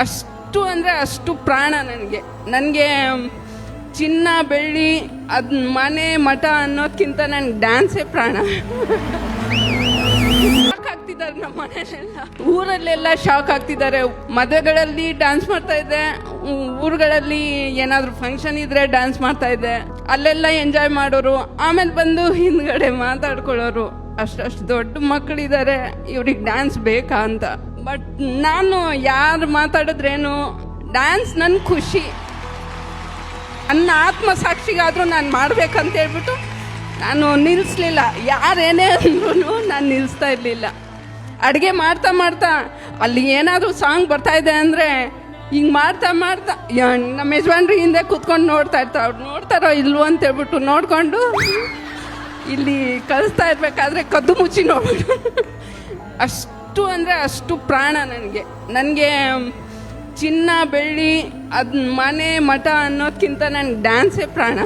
ಅಷ್ಟು ಅಂದರೆ ಅಷ್ಟು ಪ್ರಾಣ ನನಗೆ ಚಿನ್ನ ಬೆಳ್ಳಿ ಅದು ಮನೆ ಮಠ ಅನ್ನೋದಕ್ಕಿಂತ ನನಗೆ ಡ್ಯಾನ್ಸೇ ಪ್ರಾಣ. ಶಾಕ್ ಆಗ್ತಿದ್ದಾರೆ ನಮ್ಮ ಮನೆಯಲ್ಲೆಲ್ಲ, ಊರಲ್ಲೆಲ್ಲ ಶಾಕ್ ಆಗ್ತಿದ್ದಾರೆ. ಮದುವೆಗಳಲ್ಲಿ ಡ್ಯಾನ್ಸ್ ಮಾಡ್ತಾ ಇದ್ದೆ, ಊರುಗಳಲ್ಲಿ ಏನಾದರೂ ಫಂಕ್ಷನ್ ಇದ್ರೆ ಡ್ಯಾನ್ಸ್ ಮಾಡ್ತಾ ಇದ್ದೆ, ಅಲ್ಲೆಲ್ಲ ಎಂಜಾಯ್ ಮಾಡೋರು. ಆಮೇಲೆ ಬಂದು ಹಿಂದ್ಗಡೆ ಮಾತಾಡ್ಕೊಳ್ಳೋರು, ಅಷ್ಟು ದೊಡ್ಡ ಮಕ್ಕಳಿದ್ದಾರೆ, ಇವ್ರಿಗೆ ಡ್ಯಾನ್ಸ್ ಬೇಕಾ ಅಂತ. ಬಟ್ ನಾನು ಯಾರು ಮಾತಾಡಿದ್ರೇನು, ಡ್ಯಾನ್ಸ್ ನನ್ನ ಖುಷಿ, ನನ್ನ ಆತ್ಮಸಾಕ್ಷಿಗಾದರೂ ನಾನು ಮಾಡ್ಬೇಕಂತ ಹೇಳ್ಬಿಟ್ಟು ನಾನು ನಿಲ್ಲಿಸ್ಲಿಲ್ಲ. ಯಾರೇನೇ ಅಂದ್ರೂ ನಾನು ನಿಲ್ಲಿಸ್ತಾ ಇರಲಿಲ್ಲ. ಅಡುಗೆ ಮಾಡ್ತಾ ಮಾಡ್ತಾ ಅಲ್ಲಿ ಏನಾದರೂ ಸಾಂಗ್ ಬರ್ತಾ ಇದೆ ಅಂದರೆ ಹಿಂಗೆ ಮಾಡ್ತಾ ನಮ್ಮ ಯಜಮಾನ್ರು ಹಿಂದೆ ಕೂತ್ಕೊಂಡು ನೋಡ್ತಾ ಇರ್ತಾರೆ. ಅವ್ರು ನೋಡ್ತಾರೋ ಇಲ್ವೋ ಅಂತ ಹೇಳ್ಬಿಟ್ಟು ನೋಡಿಕೊಂಡು ಇಲ್ಲಿ ಕಳಿಸ್ತಾ ಇರಬೇಕಾದ್ರೆ ಕದ್ದು ಮುಚ್ಚಿ ನೋಡ್ಬಿಟ್ಟು ಅಷ್ಟು ಅಂದರೆ ಅಷ್ಟು ಪ್ರಾಣ ನನಗೆ ಚಿನ್ನ ಬೆಳ್ಳಿ ಅದು ಮನೆ ಮಠ ಅನ್ನೋದಕ್ಕಿಂತ ನನಗೆ ಡ್ಯಾನ್ಸೇ ಪ್ರಾಣ.